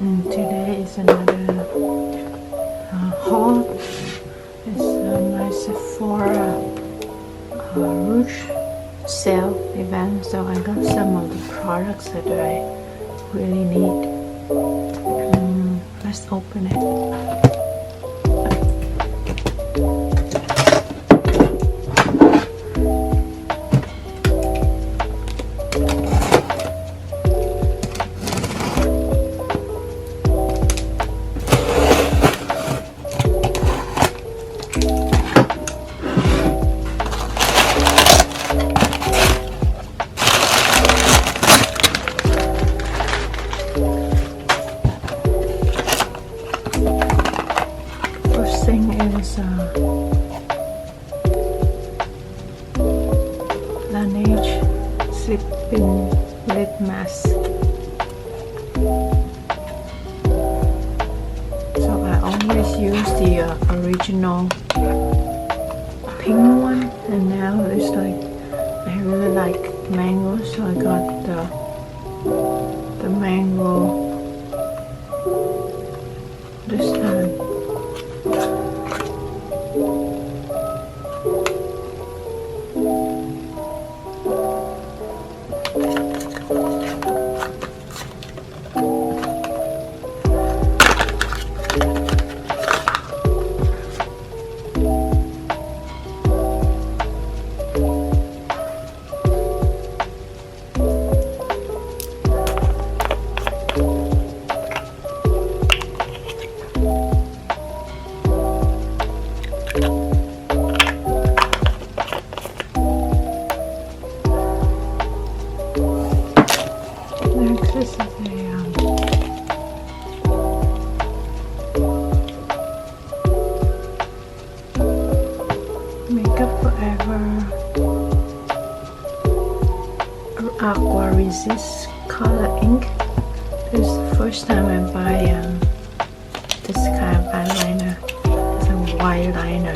Today is another haul. It's my Sephora Rouge sale event, so I got some of the products that I really need. Let's open it. Thing is Laneige sleeping lip mask. So I always use the original pink one, and now it's like I really like mango, so I got the mango this time. This is a Makeup Forever Aqua Resist Color Ink. This is the first time I buy this kind of eyeliner. It's a white liner.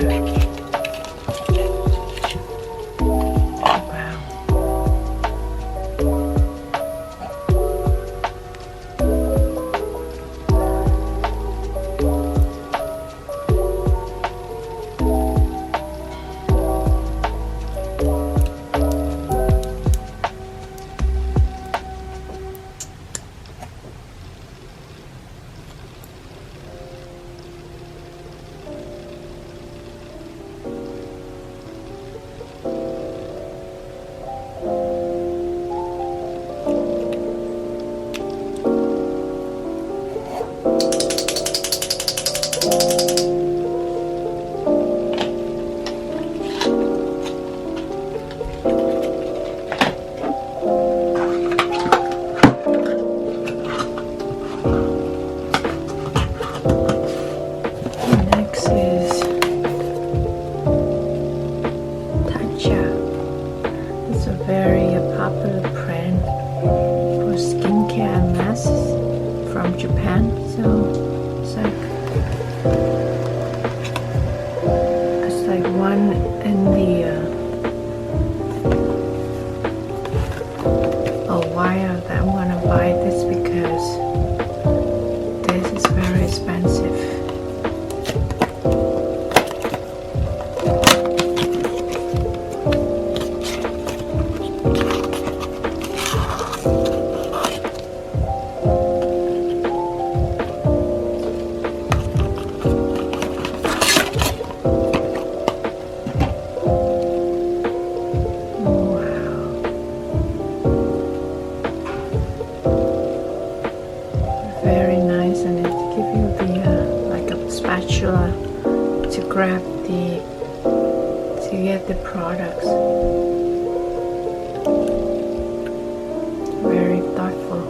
Very popular brand for skincare and masks from Japan. So it's like one in the a while that I'm gonna buy this because this is very expensive. Very nice, and it gives you the like a spatula to grab to get the products. Very thoughtful.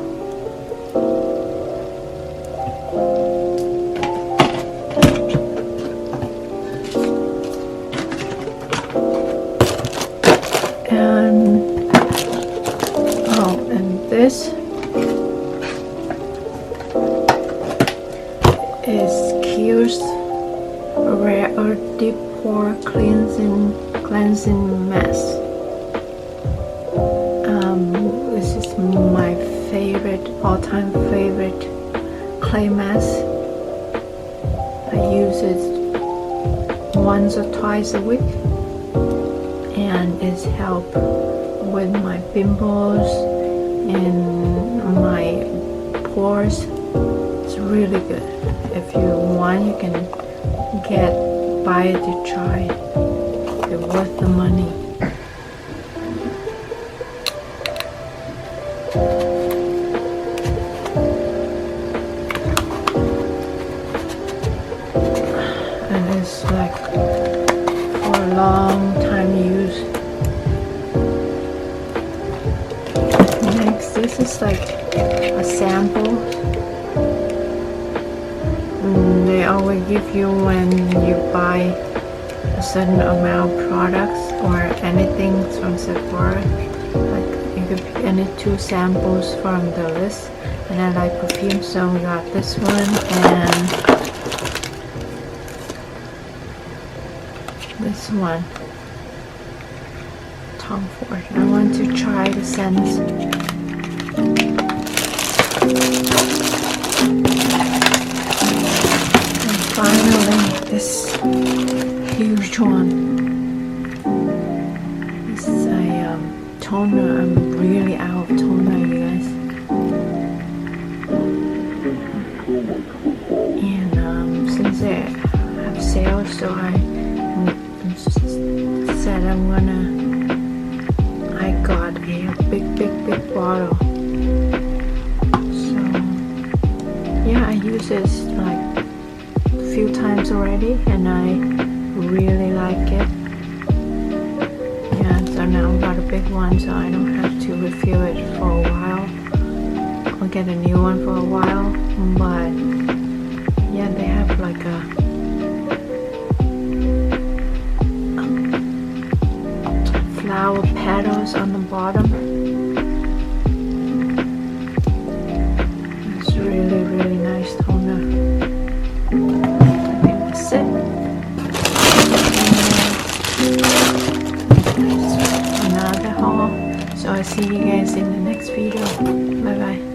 And this is Kiehl's Rare Deep Pore Cleansing Mask. This is my favorite, all-time favorite clay mask. I use it once or twice a week, and it's helped with my pimples and my pores. It's really good. If you want, you can buy it to try. It's worth the money. And it's like for a long time use. Next, this is like a sample. They always give you when you buy a certain amount of products or anything from Sephora. Like you could pick any 2 samples from the list. And I like perfume, so we got this one and this one. Tom Ford. I want to try the scents. Finally, this huge one. This is a toner. I'm really out of toner, you guys. And since they have sales, so I said I got a big bottle. So yeah, I use this like few times already, and I really like it. Yeah, so now I've got a big one, so I don't have to refill it for a while. I'll get a new one for a while, but yeah, they have like a flower petals on the bottom. It's really nice toner. Another haul. So I'll see you guys in the next video. Bye bye.